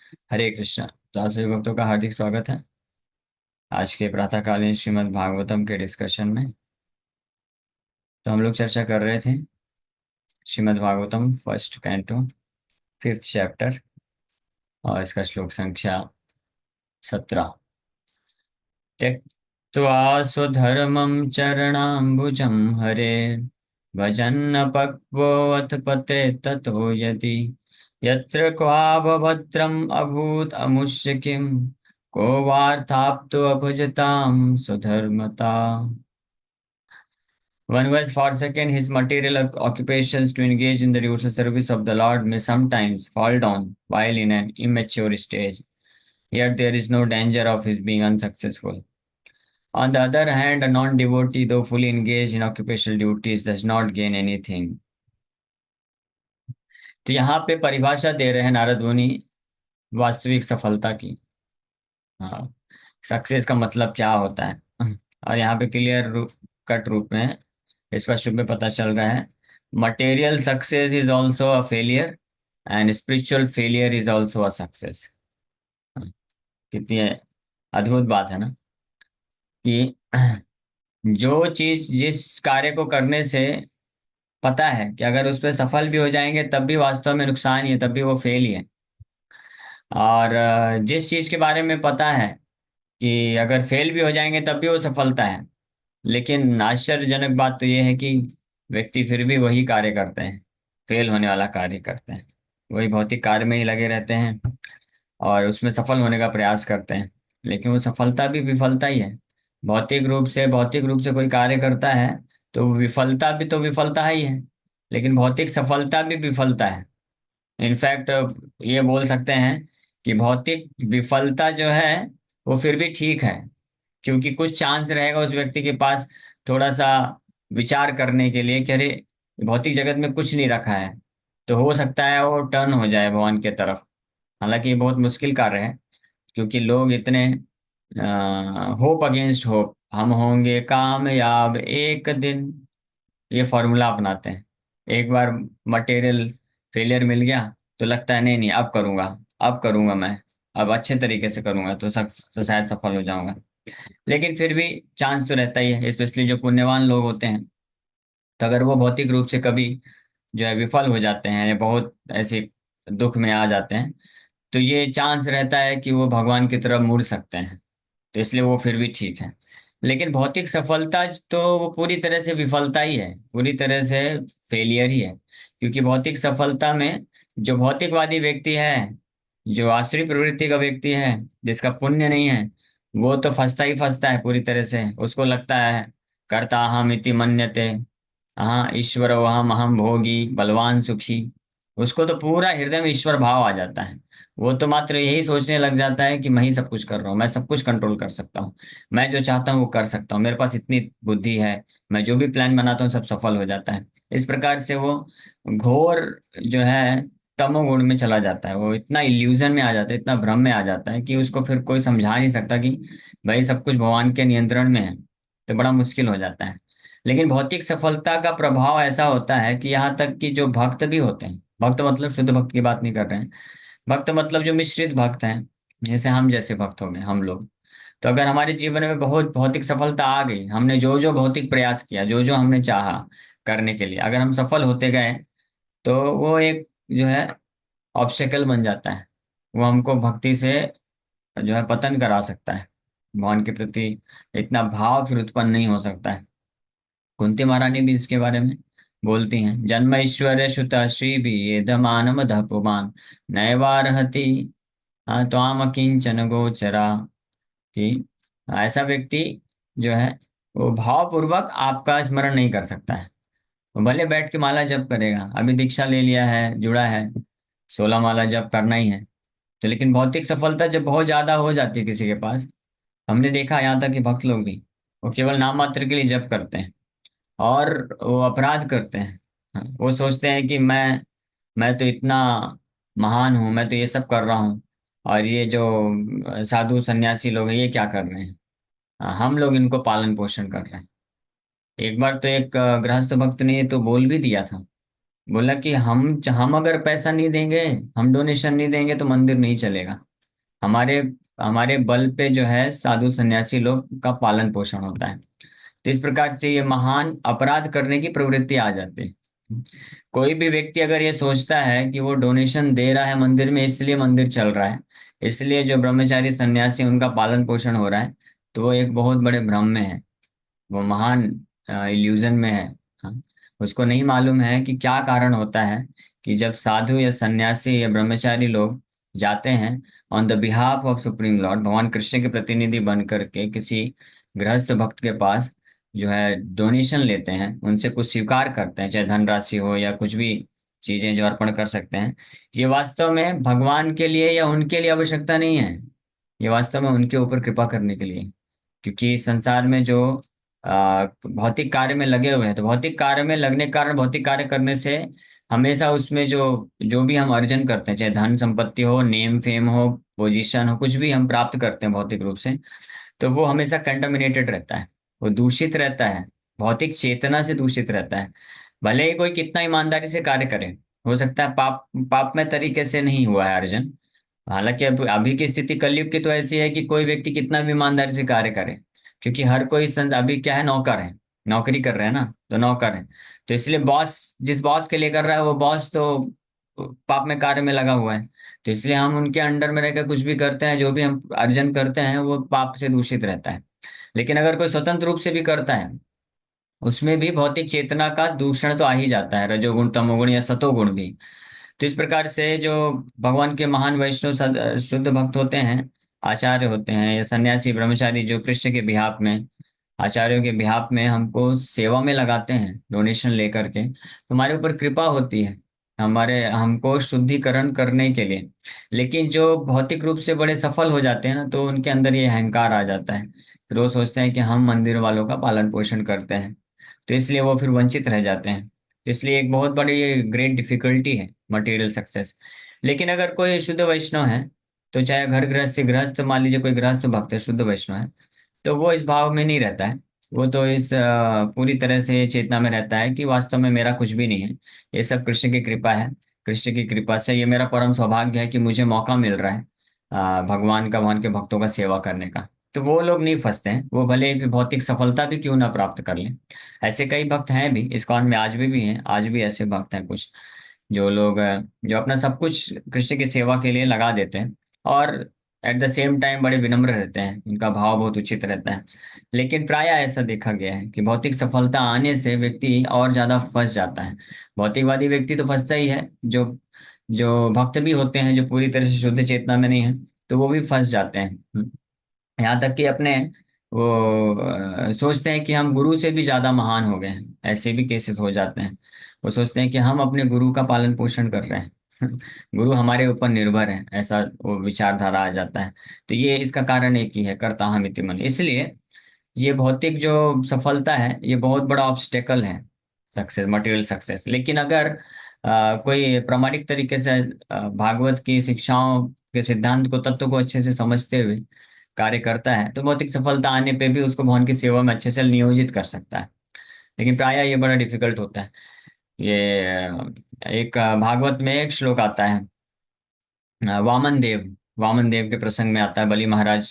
हरे कृष्णा। तो आप सभी भक्तों का हार्दिक स्वागत है आज के प्रातःकालीन श्रीमद् भागवतम के डिस्कशन में। तो हम लोग चर्चा कर रहे थे Shrimad Bhagavatam first canto fifth chapter और इसका श्लोक संख्या 17। त्यक्त्वा स्वधर्मं चरणाम्बुजं हरे भजन्न पक्वोऽथ पते ततो यदि यत्र क्वाभद्रम् अभूत् अमुष्य किं को वार्ताप्तो अभजतां स्वधर्मता। One who has forsaken his material occupations to engage in the devotional service of the Lord may sometimes fall down while in an immature stage, yet there is no danger of his being unsuccessful. On the other hand, a non-devotee, though fully engaged in occupational duties, does not gain anything. तो यहाँ पे परिभाषा दे रहे हैं नारद मुनि वास्तविक सफलता की। हाँ, सक्सेस का मतलब क्या होता है। और यहाँ पे क्लियर रूप कट रूप में स्पष्ट रूप में पता चल रहा है। Material success is also a failure and spiritual failure is also a success. कितनी अद्भुत बात है ना कि जो चीज जिस कार्य को करने से पता है कि अगर उस पर सफल भी हो जाएंगे तब भी वास्तव में नुकसान ही है, तब भी वो फेल ही है। और जिस चीज के बारे में पता है कि अगर फेल भी हो जाएंगे तब भी वो सफलता है, लेकिन आश्चर्यजनक बात तो ये है कि व्यक्ति फिर भी वही कार्य करते हैं, फेल होने वाला कार्य करते हैं। वही भौतिक कार्य में ही लगे रहते हैं और उसमें सफल होने का प्रयास करते हैं, लेकिन वो सफलता भी विफलता ही है। भौतिक रूप से कोई कार्य करता है तो विफलता भी तो विफलता ही है, लेकिन भौतिक सफलता भी विफलता है। इनफैक्ट ये बोल सकते हैं कि भौतिक विफलता जो है वो फिर भी ठीक है, क्योंकि कुछ चांस रहेगा उस व्यक्ति के पास थोड़ा सा विचार करने के लिए कि अरे भौतिक जगत में कुछ नहीं रखा है, तो हो सकता है वो टर्न हो जाए भगवान के तरफ। हालांकि ये बहुत मुश्किल कार्य है, क्योंकि लोग इतने होप अगेंस्ट होप, हम होंगे कामयाब एक दिन, ये फॉर्मूला अपनाते हैं। एक बार मटेरियल फेलियर मिल गया तो लगता है नहीं नहीं अब करूंगा, अब करूंगा मैं, अब अच्छे तरीके से करूंगा तो शायद सफल हो जाऊंगा। लेकिन फिर भी चांस तो रहता ही है, स्पेशली जो पुण्यवान लोग होते हैं। तो अगर वो भौतिक रूप से कभी जो है विफल हो जाते हैं या बहुत ऐसे दुख में आ जाते हैं, तो ये चांस रहता है कि वो भगवान की तरफ मुड़ सकते हैं। तो इसलिए वो फिर भी ठीक है। लेकिन भौतिक सफलता तो वो पूरी तरह से विफलता ही है, पूरी तरह से फेलियर ही है। क्योंकि भौतिक सफलता में जो भौतिकवादी व्यक्ति है, जो आसुरी प्रवृत्ति का व्यक्ति है, जिसका पुण्य नहीं है, वो तो फंसता ही फंसता है पूरी तरह से। उसको लगता है कर्ता हम इति मन्यते, हाँ ईश्वर वहम अहम भोगी बलवान सुखी। उसको तो पूरा हृदय में ईश्वर भाव आ जाता है। वो तो मात्र यही सोचने लग जाता है कि मैं ही सब कुछ कर रहा हूँ, मैं सब कुछ कंट्रोल कर सकता हूँ, मैं जो चाहता हूँ वो कर सकता हूँ, मेरे पास इतनी बुद्धि है, मैं जो भी प्लान बनाता हूँ सब सफल हो जाता है। इस प्रकार से वो घोर जो है तमोगुण में चला जाता है। वो इतना इल्यूजन में आ जाता है, इतना भ्रम में आ जाता है कि उसको फिर कोई समझा नहीं सकता कि भाई सब कुछ भगवान के नियंत्रण में है। तो बड़ा मुश्किल हो जाता है। लेकिन भौतिक सफलता का प्रभाव ऐसा होता है कि यहाँ तक कि जो भक्त भी होते हैं, भक्त मतलब शुद्ध भक्त की बात नहीं कर रहे हैं, भक्त मतलब जो मिश्रित भक्त हैं, जैसे हम जैसे भक्त हो गए हम लोग। तो अगर हमारे जीवन में बहुत भौतिक सफलता आ गई, हमने जो जो भौतिक प्रयास किया, जो जो हमने चाहा करने के लिए, अगर हम सफल होते गए, तो वो एक जो है ऑब्स्टेकल बन जाता है। वो हमको भक्ति से जो है पतन करा सकता है। भगवान के प्रति इतना भाव फिर उत्पन्न नहीं हो सकता है। कुंती महारानी भी इसके बारे में बोलती हैं, जन्म ऐश्वर्य श्रुत श्री भी एदमानम पुमान नैवारहति त्वाम किंचन गोचरा। कि ऐसा व्यक्ति जो है वो भावपूर्वक आपका स्मरण नहीं कर सकता है। वो भले बैठ के माला जप करेगा, अभी दीक्षा ले लिया है, जुड़ा है, 16 माला जप करना ही है। तो लेकिन भौतिक सफलता जब बहुत ज्यादा हो जाती है किसी के पास, हमने देखा यहाँ तक कि भक्त लोग भी वो केवल नाम मात्र के लिए जप करते हैं और वो अपराध करते हैं। हाँ, वो सोचते हैं कि मैं तो इतना महान हूँ, मैं तो ये सब कर रहा हूँ, और ये जो साधु सन्यासी लोग हैं ये क्या कर रहे हैं। हाँ, हम लोग इनको पालन पोषण कर रहे हैं। एक बार तो एक गृहस्थ भक्त ने तो बोल भी दिया था बोला कि हम अगर पैसा नहीं देंगे, हम डोनेशन नहीं देंगे तो मंदिर नहीं चलेगा। हमारे हमारे बल पे जो है साधु सन्यासी लोग का पालन पोषण होता है। तो इस प्रकार से ये महान अपराध करने की प्रवृत्ति आ जाती है। कोई भी व्यक्ति अगर ये सोचता है कि वो डोनेशन दे रहा है मंदिर में इसलिए मंदिर चल रहा है, इसलिए जो ब्रह्मचारी सन्यासी उनका पालन पोषण हो रहा है, तो वो एक बहुत बड़े भ्रम में है, वो महान इल्यूजन में है। हाँ, उसको नहीं मालूम है कि क्या कारण होता है कि जब साधु या सन्यासी या ब्रह्मचारी लोग जाते हैं on the behalf of supreme Lord, भगवान कृष्ण के प्रतिनिधि बन करके किसी गृहस्थ भक्त के पास जो है डोनेशन लेते हैं, उनसे कुछ स्वीकार करते हैं, चाहे धनराशि हो या कुछ भी चीजें जो अर्पण कर सकते हैं, ये वास्तव में भगवान के लिए या उनके लिए आवश्यकता नहीं है। ये वास्तव में उनके ऊपर कृपा करने के लिए। क्योंकि संसार में जो भौतिक कार्य में लगे हुए हैं, तो भौतिक कार्य में लगने के कारण भौतिक कार्य करने से हमेशा उसमें जो जो भी हम अर्जन करते हैं, चाहे धन संपत्ति हो, नेम फेम हो, पोजीशन हो, कुछ भी हम प्राप्त करते हैं भौतिक रूप से, तो वो हमेशा कंटामिनेटेड रहता है, वो दूषित रहता है, भौतिक चेतना से दूषित रहता है। भले ही कोई कितना ईमानदारी से कार्य करे, हो सकता है पाप पापमय तरीके से नहीं हुआ है अर्जन। हालांकि अब अभी की स्थिति कलयुग की तो ऐसी है कि कोई व्यक्ति कितना भी ईमानदारी से कार्य करे, क्योंकि हर कोई अभी क्या है, नौकर है, नौकरी कर रहे हैं ना, तो नौकर है। तो इसलिए बॉस जिस बॉस के लिए कर रहा है वो बॉस तो पाप में कार्य में लगा हुआ है। तो इसलिए हम उनके अंडर में रहकर कुछ भी करते हैं, जो भी हम अर्जन करते हैं वो पाप से दूषित रहता है। लेकिन अगर कोई स्वतंत्र रूप से भी करता है, उसमें भी भौतिक चेतना का दूषण तो आ ही जाता है, रजोगुण तमोगुण या सतोगुण भी। तो इस प्रकार से जो भगवान के महान वैष्णव शुद्ध भक्त होते हैं, आचार्य होते हैं या सन्यासी ब्रह्मचारी जो कृष्ण के बिहाफ में, आचार्यों के बिहाफ में हमको सेवा में लगाते हैं डोनेशन लेकर के, तो हमारे ऊपर कृपा होती है, हमारे हमको शुद्धिकरण करने के लिए। लेकिन जो भौतिक रूप से बड़े सफल हो जाते हैं ना, तो उनके अंदर ये अहंकार आ जाता है, फिर वो सोचते हैं कि हम मंदिर वालों का पालन पोषण करते हैं, तो इसलिए वो फिर वंचित रह जाते हैं। इसलिए एक बहुत बड़ी ये ग्रेट डिफिकल्टी है मटेरियल सक्सेस। लेकिन अगर कोई शुद्ध वैष्णव है, तो चाहे घर गृहस्थ गृहस्थ, मान लीजिए कोई गृहस्थ भक्त है शुद्ध वैष्णव है, तो वो इस भाव में नहीं रहता है। वो तो इस पूरी तरह से चेतना में रहता है कि वास्तव में मेरा कुछ भी नहीं है, ये सब कृष्ण की कृपा है। कृष्ण की कृपा से ये मेरा परम सौभाग्य है कि मुझे मौका मिल रहा है भगवान के भक्तों का सेवा करने का। तो वो लोग नहीं फंसते हैं, वो भले ही भौतिक सफलता भी क्यों ना प्राप्त कर लें। ऐसे कई भक्त हैं भी इस्कॉन में, आज भी हैं, आज भी ऐसे भक्त हैं कुछ, जो लोग जो अपना सब कुछ कृष्ण की सेवा के लिए लगा देते हैं, और एट द सेम टाइम बड़े विनम्र रहते हैं, उनका भाव बहुत उचित रहता है। लेकिन प्रायः ऐसा देखा गया है कि भौतिक सफलता आने से व्यक्ति और ज्यादा फंस जाता है। भौतिकवादी व्यक्ति तो फंसता ही है, जो जो भक्त भी होते हैं जो पूरी तरह से शुद्ध चेतना में नहीं है, तो वो भी फंस जाते हैं। यहाँ तक कि अपने वो सोचते हैं कि हम गुरु से भी ज्यादा महान हो गए हैं, ऐसे भी केसेस हो जाते हैं। वो सोचते हैं कि हम अपने गुरु का पालन पोषण कर रहे हैं गुरु हमारे ऊपर निर्भर है, ऐसा वो विचारधारा आ जाता है। तो ये इसका कारण एक ही है, कर्ता हम इति मन। इसलिए ये भौतिक जो सफलता है ये बहुत बड़ा ऑब्स्टेकल है सक्सेस, मटेरियल सक्सेस। लेकिन अगर कोई प्रामाणिक तरीके से भागवत की शिक्षाओं के सिद्धांत को, तत्व को अच्छे से समझते हुए कार्य करता है, तो भौतिक सफलता आने पे भी उसको भगवान की सेवा में अच्छे से नियोजित कर सकता है। लेकिन प्रायः ये बड़ा डिफिकल्ट होता है। ये एक भागवत में एक श्लोक आता है, वामन देव, वामन देव के प्रसंग में आता है, बलि महाराज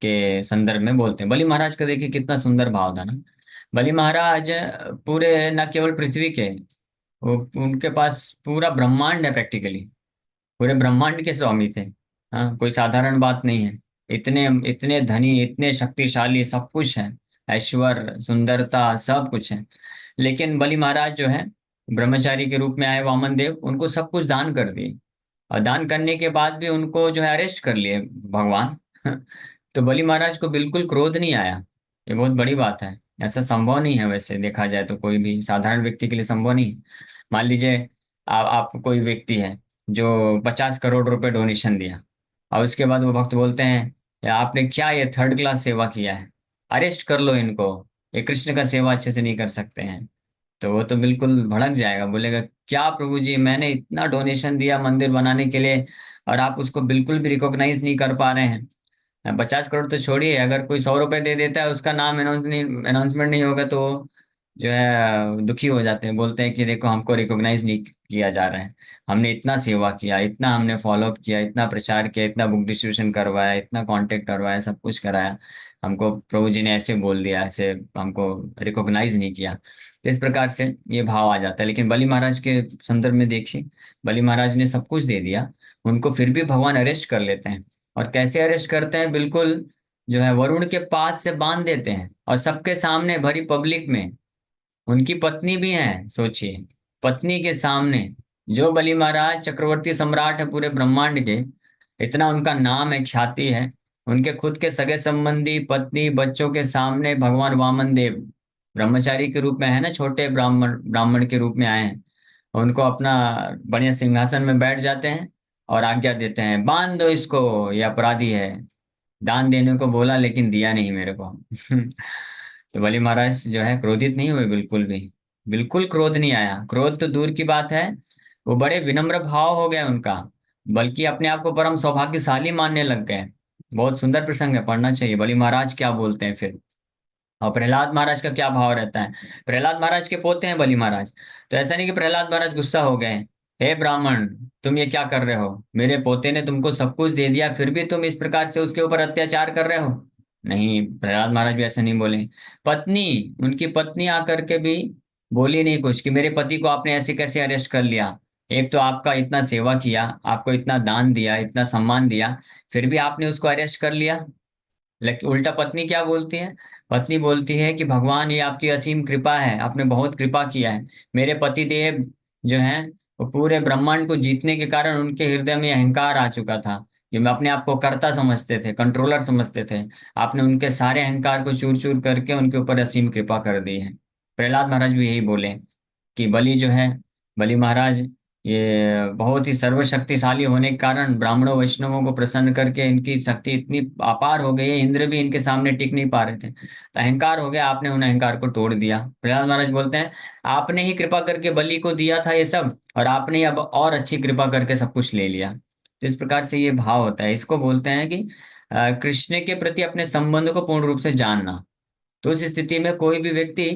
के संदर्भ में बोलते हैं। बलि महाराज का देखिए कितना सुंदर भाव था ना। बलि महाराज पूरे न केवल पृथ्वी के, वो उनके पास पूरा ब्रह्मांड है प्रैक्टिकली, पूरे ब्रह्मांड के स्वामी थे। हाँ, कोई साधारण बात नहीं है। इतने इतने धनी, इतने शक्तिशाली, सब कुछ है, ऐश्वर्य सुंदरता सब कुछ है। लेकिन बलि महाराज जो है, ब्रह्मचारी के रूप में आए वामन देव, उनको सब कुछ दान कर दिए, और दान करने के बाद भी उनको जो है अरेस्ट कर लिए भगवान तो बलि महाराज को बिल्कुल क्रोध नहीं आया। ये बहुत बड़ी बात है, ऐसा संभव नहीं है, वैसे देखा जाए तो कोई भी साधारण व्यक्ति के लिए संभव नहीं है। मान लीजिए आप कोई व्यक्ति है जो 50 करोड़ रुपए डोनेशन दिया, और उसके बाद वो भक्त बोलते हैं, "या आपने क्या ये थर्ड क्लास सेवा किया है, अरेस्ट कर लो इनको, ये कृष्ण का सेवा अच्छे से नहीं कर सकते हैं।" तो वो तो बिल्कुल भड़क जाएगा, बोलेगा, "क्या प्रभु जी, मैंने इतना डोनेशन दिया मंदिर बनाने के लिए, और आप उसको बिल्कुल भी रिकॉग्नाइज नहीं कर पा रहे हैं। 50 करोड़ तो छोड़िए, अगर कोई 100 रुपए दे देता है, उसका नाम अनाउंसमेंट नहीं होगा, तो जो है दुखी हो जाते हैं, बोलते हैं कि देखो हमको रिकॉग्नाइज नहीं किया जा रहा है। हमने इतना सेवा किया, इतना हमने फॉलोअप किया, इतना प्रचार किया, इतना बुक डिस्ट्रीब्यूशन करवाया, इतना कांटेक्ट करवाया, सब कुछ कराया, हमको प्रभु जी ने ऐसे बोल दिया, ऐसे हमको रिकॉग्नाइज नहीं किया। तो इस प्रकार से ये भाव आ जाता है। लेकिन बलि महाराज के संदर्भ में देखिए, बलि महाराज ने सब कुछ दे दिया, उनको फिर भी भगवान अरेस्ट कर लेते हैं। और कैसे अरेस्ट करते हैं, बिल्कुल जो है वरुण के पास से बांध देते हैं, और सबके सामने भरी पब्लिक में। उनकी पत्नी भी है, सोचिए, पत्नी के सामने। जो बलि महाराज चक्रवर्ती सम्राट है पूरे ब्रह्मांड के, इतना उनका नाम है, ख्याति है, उनके खुद के सगे संबंधी, पत्नी, बच्चों के सामने भगवान वामन देव ब्रह्मचारी के रूप में है ना, छोटे ब्राह्मण ब्राह्मण के रूप में आए हैं। उनको अपना बढ़िया सिंहासन में बैठ जाते हैं और आज्ञा देते हैं, बांध दो इसको, ये अपराधी है। दान देने को बोला लेकिन दिया नहीं मेरे को। तो बलि महाराज जो है क्रोधित नहीं हुए, बिल्कुल भी, बिल्कुल क्रोध नहीं आया। क्रोध तो दूर की बात है, वो बड़े विनम्र भाव हो गया उनका, बल्कि अपने आप को परम सौभाग्यशाली मानने लग गए। बहुत सुंदर प्रसंग है, पढ़ना चाहिए। बलि महाराज क्या बोलते हैं फिर, और प्रहलाद महाराज का क्या भाव रहता है। प्रहलाद महाराज के पोते हैं बलि महाराज। तो ऐसा नहीं कि प्रहलाद महाराज गुस्सा हो गए, हे ब्राह्मण, तुम ये क्या कर रहे हो, मेरे पोते ने तुमको सब कुछ दे दिया, फिर भी तुम इस प्रकार से उसके ऊपर अत्याचार कर रहे हो। नहीं, प्रहलाद महाराज भी ऐसा नहीं बोले। पत्नी, उनकी पत्नी आकर के भी बोली नहीं कुछ, कि मेरे पति को आपने ऐसे कैसे अरेस्ट कर लिया। एक तो आपका इतना सेवा किया, आपको इतना दान दिया, इतना सम्मान दिया, फिर भी आपने उसको अरेस्ट कर लिया। लेकिन उल्टा पत्नी क्या बोलती है, पत्नी बोलती है कि भगवान, ये आपकी असीम कृपा है, आपने बहुत कृपा किया है। मेरे पति देव जो हैं, वो पूरे ब्रह्मांड को जीतने के कारण उनके हृदय में अहंकार आ चुका था, कि मैं अपने आप को कर्ता समझते थे, कंट्रोलर समझते थे। आपने उनके सारे अहंकार को चूर चूर करके उनके ऊपर असीम कृपा कर दी है। प्रहलाद महाराज भी यही बोले, कि बलि जो है, बलि महाराज ये बहुत ही सर्वशक्तिशाली होने के कारण ब्राह्मणों वैष्णवों को प्रसन्न करके इनकी शक्ति इतनी अपार हो गई है, इंद्र भी इनके सामने टिक नहीं पा रहे थे, तो अहंकार हो गया, आपने उन अहंकार को तोड़ दिया। प्रहलाद महाराज बोलते हैं, आपने ही कृपा करके बलि को दिया था ये सब, और आपने ही अब और अच्छी कृपा करके सब कुछ ले लिया। तो इस प्रकार से ये भाव होता है, इसको बोलते हैं कि कृष्ण के प्रति अपने संबंध को पूर्ण रूप से जानना। तो उस स्थिति में कोई भी व्यक्ति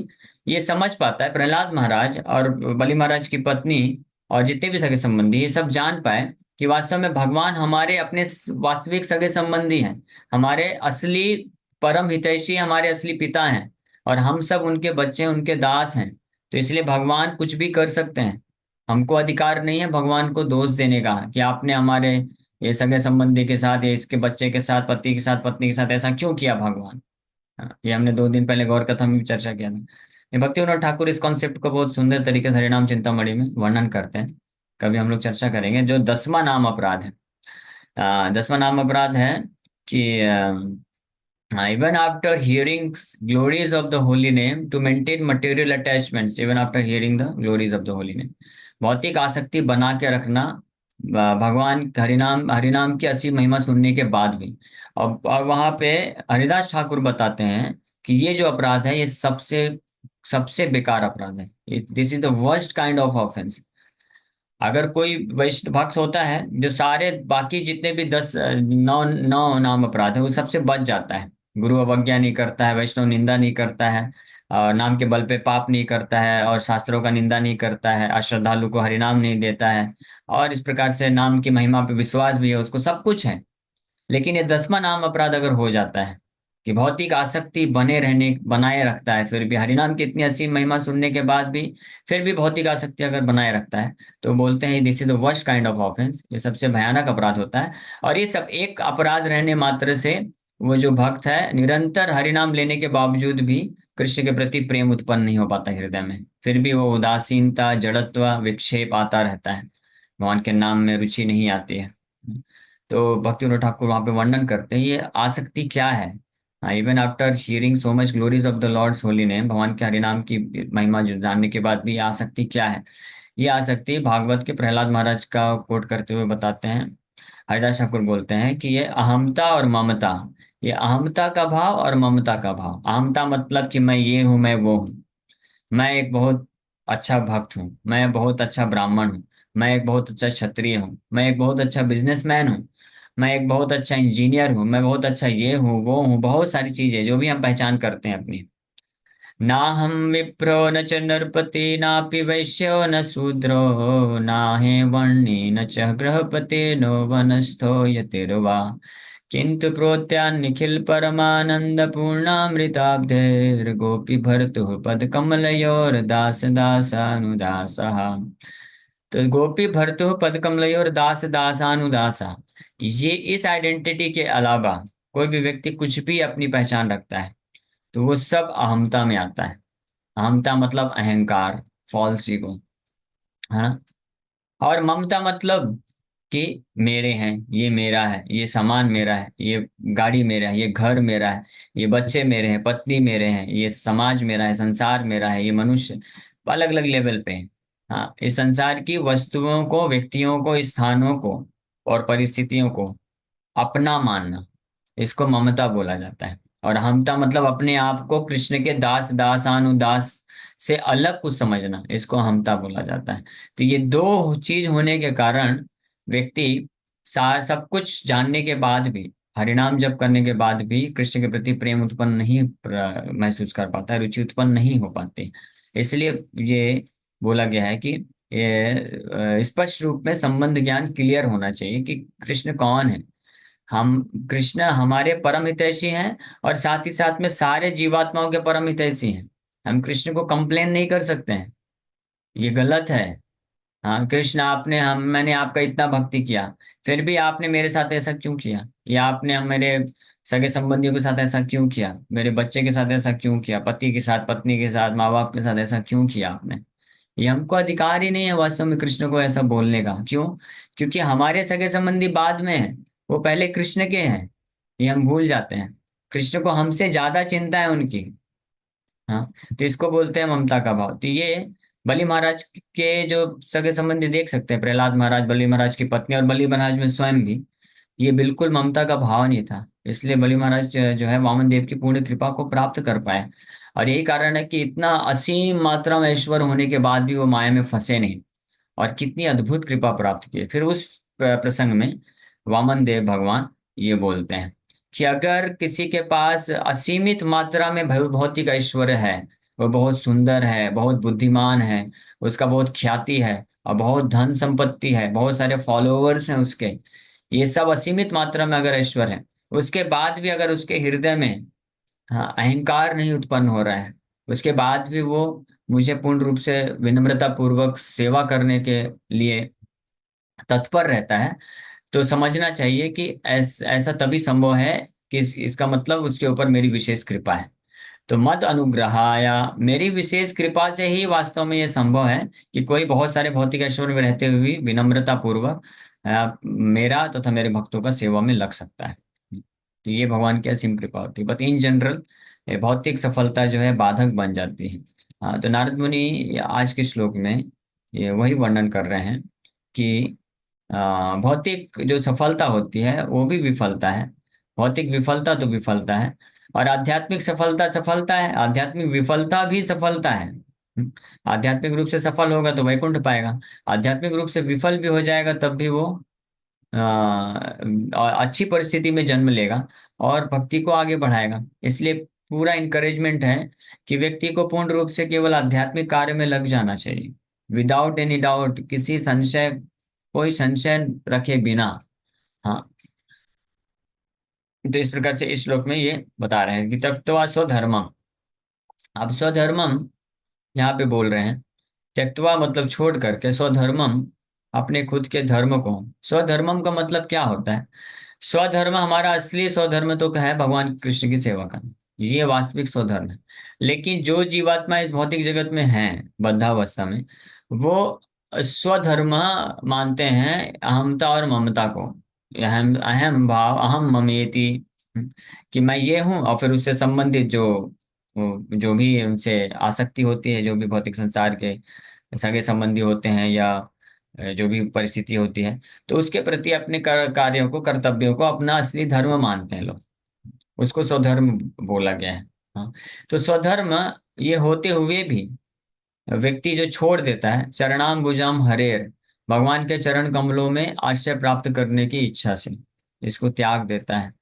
ये समझ पाता है, प्रहलाद महाराज और बलि महाराज की पत्नी और जितने भी सगे संबंधी ये सब जान पाए, कि वास्तव में भगवान हमारे अपने वास्तविक सगे संबंधी हैं, हमारे असली परम हितैषी, हमारे असली पिता हैं, और हम सब उनके बच्चे, उनके दास हैं। तो इसलिए भगवान कुछ भी कर सकते हैं। हमको अधिकार नहीं है भगवान को दोष देने का, कि आपने हमारे ये सगे संबंधी के साथ, या इसके बच्चे के साथ, पति के साथ, पत्नी के साथ ऐसा क्यों किया भगवान। हाँ, ये हमने 2 दिन पहले गौर कथा में भी चर्चा किया था। ये भक्ति विनोद ठाकुर इस कॉन्सेप्ट को बहुत सुंदर तरीके से हरिनाम चिंतामणि में वर्णन करते हैं। कभी हम लोग चर्चा करेंगे। जो 10वां नाम अपराध है, 10वां नाम अपराध है कि even after hearing glories of the holy name, to maintain material attachments even after hearing the glories of the holy name। भौतिक आसक्ति बना के रखना भगवान हरिनाम, हरिनाम की असीम महिमा सुनने के बाद भी। और वहां पे हरिदास ठाकुर बताते हैं कि ये जो अपराध है, ये सबसे सबसे बेकार अपराध है। This is the worst kind of offence. अगर कोई वैष्णव भक्त होता है जो सारे बाकी जितने भी 9 नाम अपराध है वो सबसे बच जाता है, गुरु अवज्ञा नहीं करता है, वैष्णव निंदा नहीं करता है, और नाम के बल पे पाप नहीं करता है, और शास्त्रों का निंदा नहीं करता है, अश्रद्धालु को हरिनाम नहीं देता है, और इस प्रकार से नाम की महिमा पे विश्वास भी है, उसको सब कुछ है। लेकिन ये 10वां नाम अपराध अगर हो जाता है, कि भौतिक आसक्ति बने रहने बनाए रखता है, फिर भी हरिनाम की इतनी असीम महिमा सुनने के बाद भी फिर भी भौतिक आसक्ति अगर बनाए रखता है, तो बोलते हैं this is the worst kind of offence. ये सबसे भयानक अपराध होता है। और ये सब एक अपराध रहने मात्र से वो जो भक्त है, निरंतर हरिनाम लेने के बावजूद भी कृष्ण के प्रति प्रेम उत्पन्न नहीं हो पाता हृदय में, फिर भी वो उदासीनता, जड़त्व, विक्षेप आता रहता है, भगवान के नाम में रुचि नहीं आती है। तो भक्ति विनोद ठाकुर वहां पे वर्णन करते हैं ये आसक्ति क्या है। Even after hearing so much glories of the lord's holy name, भगवान के हरिनाम की महिमा जो जानने के बाद भी ये आसक्ति क्या है। ये आसक्ति भागवत के प्रहलाद महाराज का कोट करते हुए बताते हैं। हरिदास ठाकुर बोलते हैं कि ये अहमता और ममता, ये अहमता का भाव और ममता का भाव। अहमता मतलब कि मैं ये हूँ, मैं वो हूँ, मैं एक बहुत अच्छा भक्त हूँ, मैं बहुत अच्छा ब्राह्मण हूँ, मैं एक बहुत अच्छा क्षत्रिय हूँ, मैं एक बहुत अच्छा बिजनेसमैन हूँ, मैं एक बहुत अच्छा इंजीनियर हूँ, मैं बहुत अच्छा ये हूँ वो हूँ, बहुत सारी चीजें जो भी हम पहचान करते हैं अपनी। ना हम विप्रो न च नरपति नापि वैश्यो न शूद्रो नाहे वर्णी न च गृहपति नो वनस्थो यतिर्वा किंतु प्रोत्यान्निखिल परमानंद पूर्णामृताब्धेर्गोपी भर्तुः पद कमलयोर दास दासानुदासः। तो गोपी भर्तुः पद कमलयोर दास दासानुदासा, ये इस आइडेंटिटी के अलावा कोई भी व्यक्ति कुछ भी अपनी पहचान रखता है तो वो सब अहमता में आता है। अहमता मतलब अहंकार, फॉल्स ईगो, है ना। और ममता मतलब कि मेरे हैं, ये मेरा है, ये सामान मेरा है, ये गाड़ी मेरा है, ये घर मेरा है, ये बच्चे मेरे हैं, पत्नी मेरे हैं, ये समाज मेरा है, संसार मेरा है, ये मनुष्य अलग अलग लेवल पे है। हाँ, इस संसार की वस्तुओं को, व्यक्तियों को, स्थानों को और परिस्थितियों को अपना मानना, इसको ममता बोला जाता है। और हमता मतलब अपने आप को कृष्ण के दास दासानुदास से अलग कुछ समझना, इसको हमता बोला जाता है। तो ये दो चीज होने के कारण व्यक्ति सार सब कुछ जानने के बाद भी, हरिनाम जप करने के बाद भी कृष्ण के प्रति प्रेम उत्पन्न नहीं महसूस कर पाता, रुचि उत्पन्न नहीं हो पाती। इसलिए ये बोला गया है कि ये स्पष्ट रूप में संबंध ज्ञान क्लियर होना चाहिए कि कृष्ण कौन है। हम, कृष्ण हमारे परम हितैषी हैं और साथ ही साथ में सारे जीवात्माओं के परम हितैषी हैं। हम कृष्ण को कंप्लेन नहीं कर सकते हैं, ये गलत है। हाँ कृष्ण, आपने हम मैंने आपका इतना भक्ति किया, फिर भी आपने मेरे साथ ऐसा क्यों किया, या आपने मेरे सगे संबंधियों के साथ ऐसा क्यों किया, मेरे बच्चे के साथ ऐसा क्यों किया, पति के साथ, पत्नी के साथ, माँ बाप के साथ ऐसा क्यों किया आपने। ये हमको अधिकार ही नहीं है वास्तव में कृष्ण को ऐसा बोलने का। क्यों? क्योंकि हमारे सगे संबंधी बाद में है, वो पहले कृष्ण के हैं, ये हम भूल जाते हैं। कृष्ण को हमसे ज्यादा चिंता है उनकी। हाँ, तो इसको बोलते हैं ममता का भाव। तो ये बलि महाराज के जो सगे संबंधी देख सकते हैं, प्रहलाद महाराज, बलि महाराज की पत्नी और बलि महाराज में स्वयं भी, ये बिल्कुल ममता का भाव नहीं था। इसलिए बलि महाराज जो है वामन देव की पूर्ण कृपा को प्राप्त कर पाए। और यही कारण है कि इतना असीम मात्रा में ऐश्वर्य होने के बाद भी वो माया में फंसे नहीं, और कितनी अद्भुत कृपा प्राप्त की। फिर उस प्रसंग में वामन देव भगवान ये बोलते हैं कि अगर किसी के पास असीमित मात्रा में भौतिक ऐश्वर्य है, वो बहुत सुंदर है, बहुत बुद्धिमान है, उसका बहुत ख्याति है और बहुत धन संपत्ति है, बहुत सारे फॉलोअर्स हैं उसके, ये सब असीमित मात्रा में अगर ऐश्वर्य है, उसके बाद भी अगर उसके हृदय में, हाँ, अहंकार नहीं उत्पन्न हो रहा है, उसके बाद भी वो मुझे पूर्ण रूप से विनम्रता पूर्वक सेवा करने के लिए तत्पर रहता है, तो समझना चाहिए कि ऐसा तभी संभव है कि इसका मतलब उसके ऊपर मेरी विशेष कृपा है। तो मद अनुग्रहाया, मेरी विशेष कृपा से ही वास्तव में ये संभव है कि कोई बहुत सारे भौतिक ऐश्वर्य में रहते हुए भी विनम्रता पूर्वक मेरा तथा मेरे भक्तों का सेवा में लग सकता है। तो ये भगवान की असीम कृपा होती है। बट इन जनरल भौतिक सफलता जो है बाधक बन जाती है। हाँ, तो नारद मुनि आज के श्लोक में ये वही वर्णन कर रहे हैं कि भौतिक जो सफलता होती है वो भी विफलता है, भौतिक विफलता तो विफलता है, और आध्यात्मिक सफलता सफलता है, आध्यात्मिक विफलता भी सफलता है। आध्यात्मिक रूप से सफल होगा तो वैकुंठ पाएगा, आध्यात्मिक रूप से विफल भी हो जाएगा तब भी वो अच्छी परिस्थिति में जन्म लेगा और भक्ति को आगे बढ़ाएगा। इसलिए पूरा इनकरेजमेंट है कि व्यक्ति को पूर्ण रूप से केवल आध्यात्मिक कार्य में लग जाना चाहिए, विदाउट एनी डाउट, किसी संशय, कोई संशय रखे बिना। हाँ, तो इस प्रकार से इस श्लोक में ये बता रहे हैं कि त्यक्त्वा स्वधर्मम। अब स्वधर्मम यहाँ पे बोल रहे हैं, त्यक्त्वा मतलब छोड़ करके, स्वधर्मम अपने खुद के धर्म को। स्वधर्मम का मतलब क्या होता है? स्वधर्म, हमारा असली स्वधर्म तो क्या है? भगवान कृष्ण की सेवा करना, ये वास्तविक स्वधर्म है। लेकिन जो जीवात्मा इस भौतिक जगत में है बद्धावस्था में, वो स्वधर्म मानते हैं अहमता और ममता को। अहम अहम भाव, अहम ममेति, कि मैं ये हूँ, और फिर उससे संबंधित जो भी उनसे आसक्ति होती है, जो भी भौतिक संसार के सगे संबंधी होते हैं या जो भी परिस्थिति होती है, तो उसके प्रति अपने कार्यों को, कर्तव्यों को अपना असली धर्म मानते हैं लोग, उसको स्वधर्म बोला गया है। हाँ, तो स्वधर्म ये होते हुए भी व्यक्ति जो छोड़ देता है चरणाम्बुजाम हरेर, भगवान के चरण कमलों में आश्रय प्राप्त करने की इच्छा से इसको त्याग देता है,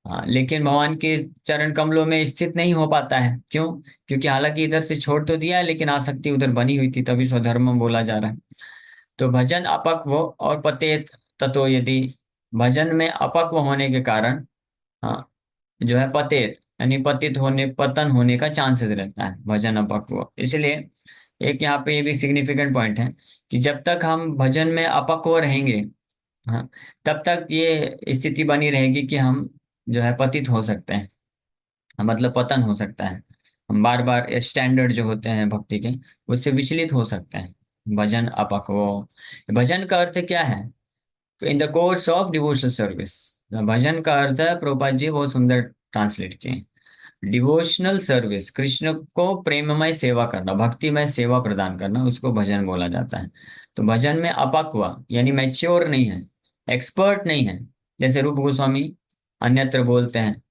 हाँ, लेकिन भगवान के चरण कमलों में स्थित नहीं हो पाता है। क्यों? क्योंकि हालांकि इधर से छोड़ तो दिया है, लेकिन आसक्ति उधर बनी हुई थी, तभी स्वधर्म बोला जा रहा है। तो भजन अपक्व और पतेत ततो यदि, भजन में अपक्व होने के कारण, हाँ, जो है पतित, यानी पतित होने, पतन होने का चांसेस रहता है भजन अपक्व। इसलिए एक यहाँ पे ये भी सिग्निफिकेंट पॉइंट है कि जब तक हम भजन में अपक्व रहेंगे, हाँ, तब तक ये स्थिति बनी रहेगी कि हम जो है पतित हो सकते हैं, मतलब पतन हो सकता है। हम बार बार स्टैंडर्ड जो होते हैं भक्ति के, उससे विचलित हो सकते हैं। भजन अपक्व, भजन का अर्थ क्या है? In the course of devotional service. भजन का अर्थ है, प्रभुपाद जी बहुत सुंदर ट्रांसलेट किए, डिवोशनल सर्विस, कृष्ण को प्रेममय सेवा करना, भक्तिमय सेवा प्रदान करना, उसको भजन बोला जाता है। तो भजन में अपक्व यानी मैच्योर नहीं है, एक्सपर्ट नहीं है। जैसे रूप गोस्वामी अन्यत्र बोलते हैं,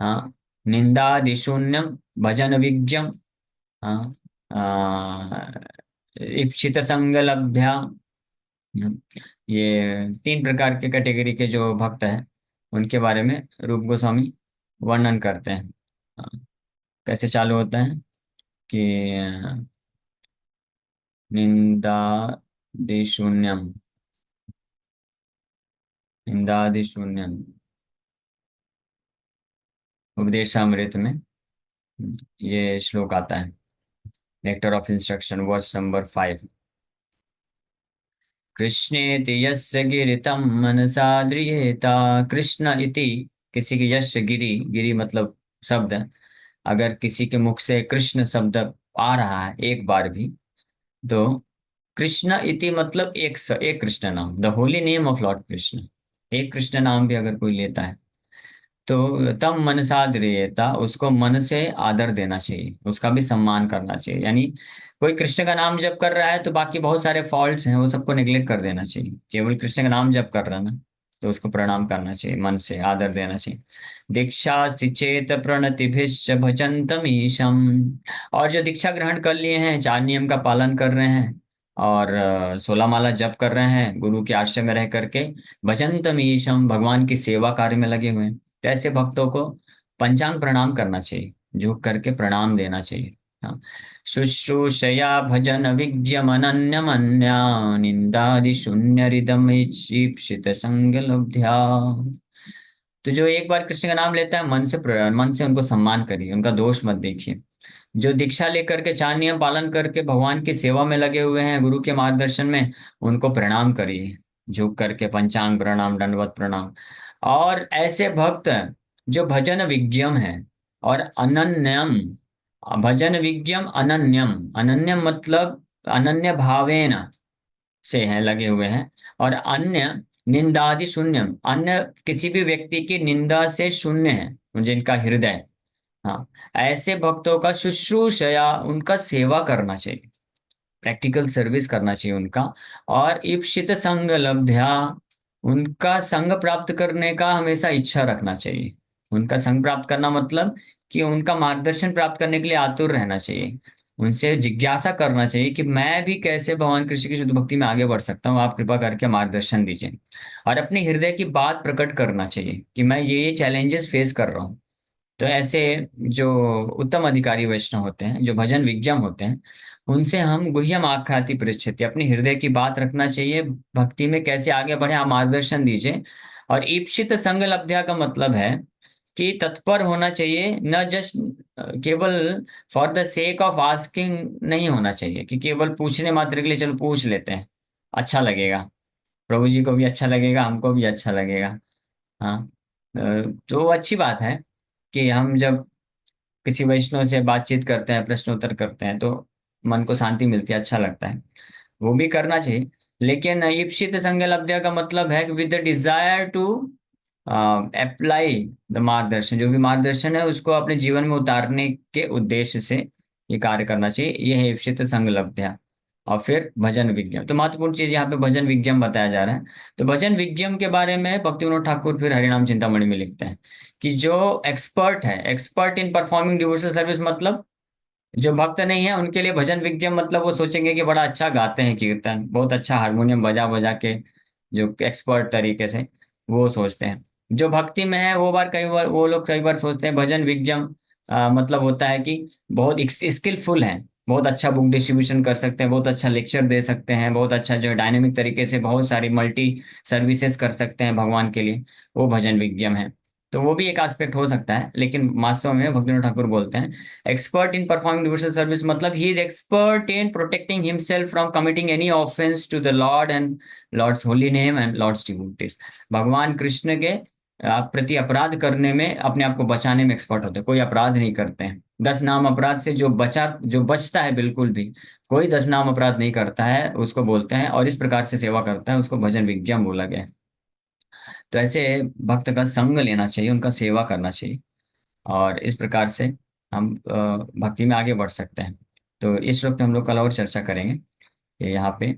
हाँ, निंदादिशून्यम भजन विज्ञम, हाँ, इप्सित संगलभ्या। ये तीन प्रकार के कैटेगरी के जो भक्त हैं, उनके बारे में रूप गोस्वामी वर्णन करते हैं। हाँ, कैसे चालू होता है कि निंदादिशून्यम, निंदादिशून्यम, उपदेशामृत में ये श्लोक आता है, nectar of instruction, verse number 5। कृष्णेति यस्य गिरितं मनसा ध्रियेता, कृष्ण इति, किसी की यश गिरी, गिरी मतलब शब्द है। अगर किसी के मुख से कृष्ण शब्द आ रहा है एक बार भी, तो कृष्ण इति मतलब एक कृष्ण नाम, the holy name of Lord Krishna, एक कृष्ण नाम भी अगर कोई लेता है, तो तम मनसा ध्रियेता, उसको मन से आदर देना चाहिए, उसका भी सम्मान करना चाहिए। यानी कोई कृष्ण का नाम जप कर रहा है तो बाकी बहुत सारे फॉल्ट्स हैं, वो सबको नेग्लेक्ट कर देना चाहिए, केवल कृष्ण का नाम जप कर रहा है ना, तो उसको प्रणाम करना चाहिए, मन से आदर देना चाहिए। दीक्षास्ति चेत प्रणतिभिश्च भजन्तम ईशम, और जो दीक्षा ग्रहण कर लिए हैं, चार नियम का पालन कर रहे हैं, और 16 माला जप कर रहे हैं गुरु के आश्रय में रह करके, भजन्तम ईशम, भगवान की सेवा कार्य में लगे हुए हैं, तो ऐसे भक्तों को पंचांग प्रणाम करना चाहिए, झुक करके प्रणाम देना चाहिए। हाँ, शुश्रूषया भजन विज्ञमनन्यमन्या, निंदादि शून्य हृदमीक्षिप्सित संगलब्ध्या। तो जो एक बार कृष्ण का नाम लेता है, मन से उनको सम्मान करिए, उनका दोष मत देखिए। जो दीक्षा लेकर के चार नियम पालन करके भगवान की सेवा में लगे हुए हैं गुरु के मार्गदर्शन में, उनको प्रणाम करिए, झुक करके पंचांग प्रणाम, दंडवत प्रणाम। और ऐसे भक्त जो भजन विज्ञम है और अनन्यम, भजन विज्ञम अनन्यम, अनन्यम मतलब अनन्य भावेन से हैं, लगे हुए हैं, और अन्य निंदादि शून्यम, अन्य किसी भी व्यक्ति की निंदा से शून्य है जिनका हृदय। हाँ, ऐसे भक्तों का शुश्रूषया, उनका सेवा करना चाहिए, प्रैक्टिकल सर्विस करना चाहिए उनका। और ईप्सित संग लब्ध्या, उनका संग प्राप्त करने का हमेशा इच्छा रखना चाहिए। उनका संग प्राप्त करना मतलब कि उनका मार्गदर्शन प्राप्त करने के लिए आतुर रहना चाहिए, उनसे जिज्ञासा करना चाहिए कि मैं भी कैसे भगवान कृष्ण की शुद्ध भक्ति में आगे बढ़ सकता हूँ, आप कृपा करके मार्गदर्शन दीजिए। और अपने हृदय की बात प्रकट करना चाहिए कि मैं ये चैलेंजेस फेस कर रहा हूँ। तो ऐसे जो उत्तम अधिकारी वैष्णव होते हैं, जो भजन विज्ञम होते हैं, उनसे हम गुह्यम आख्याति पृच्छति, अपने हृदय की बात रखना चाहिए, भक्ति में कैसे आगे बढ़े आप मार्गदर्शन दीजिए। और ईप्सित संग लब्ध्या का मतलब है कि तत्पर होना चाहिए, न जस्ट केवल for the sake of asking नहीं होना चाहिए, कि केवल पूछने मात्र के लिए चलो पूछ लेते हैं, अच्छा लगेगा, प्रभु जी को भी अच्छा लगेगा, हमको भी अच्छा लगेगा। हाँ, तो अच्छी बात है कि हम जब किसी वैष्णव से बातचीत करते हैं, प्रश्न उत्तर करते हैं, तो मन को शांति मिलती है, अच्छा लगता है, वो भी करना चाहिए। लेकिन ईप्सित संग लब्ध्या का मतलब है with the desire to apply the मार्गदर्शन, जो भी मार्गदर्शन है उसको अपने जीवन में उतारने के उद्देश्य से ये कार्य करना चाहिए, ये है ईप्सित संग लब्ध्या। और फिर भजन विज्ञम, तो महत्वपूर्ण चीज यहाँ पे भजन विज्ञम बताया जा रहा है। तो भजन विज्ञम के बारे में भक्ति विनोद ठाकुर फिर हरिनाम चिंतामणि में लिखते हैं कि जो एक्सपर्ट है, expert in performing devotional service, मतलब जो भक्त नहीं है उनके लिए भजन विज्ञम मतलब वो सोचेंगे कि बड़ा अच्छा गाते हैं कीर्तन, बहुत अच्छा हारमोनियम बजा बजा के, जो एक्सपर्ट तरीके से वो सोचते हैं। जो भक्ति में है वो बार कई बार वो लोग कई बार सोचते हैं भजन विज्ञम मतलब होता है कि बहुत स्किलफुल है, बहुत अच्छा बुक डिस्ट्रीब्यूशन कर सकते हैं, बहुत अच्छा लेक्चर दे सकते हैं, बहुत अच्छा जो डायनेमिक तरीके से बहुत सारी मल्टी सर्विसेज कर सकते हैं भगवान के लिए, वो भजन विज्ञम है। तो वो भी एक एस्पेक्ट हो सकता है, लेकिन वास्तव में भक्तिनाथ ठाकुर बोलते हैं expert in performing devotional service मतलब ही is expert in protecting himself from committing any offence to the Lord and Lord's holy name and Lord's devotees. भगवान कृष्ण के आप प्रति अपराध करने में अपने आप को बचाने में एक्सपर्ट होते हैं, कोई अपराध नहीं करते हैं। 10 नाम अपराध से जो बचता है, बिल्कुल भी कोई 10 नाम अपराध नहीं करता है उसको बोलते हैं, और इस प्रकार से सेवा करता है उसको भजन विज्ञम बोला गया है। तो ऐसे भक्त का संग लेना चाहिए, उनका सेवा करना चाहिए, और इस प्रकार से हम भक्ति में आगे बढ़ सकते हैं। तो इस श्लोक में हम लोग कल और चर्चा करेंगे कि यहाँ पे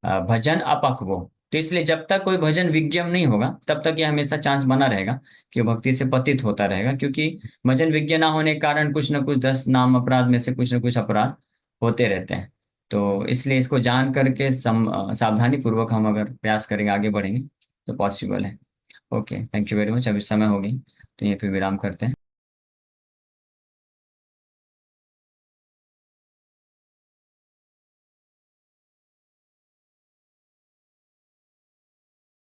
भजन अपक वो। तो इसलिए जब तक कोई भजन विज्ञम नहीं होगा तब तक ये हमेशा चांस बना रहेगा कि वो भक्ति से पतित होता रहेगा, क्योंकि भजन विज्ञ ना होने के कारण कुछ न कुछ 10 नाम अपराध में से कुछ न कुछ अपराध होते रहते हैं। तो इसलिए इसको जान करके सावधानी पूर्वक हम अगर प्रयास करेंगे आगे बढ़ेंगे तो पॉसिबल है। Okay, thank you very much. अभी समय हो गई तो यहीं पे विराम करते हैं।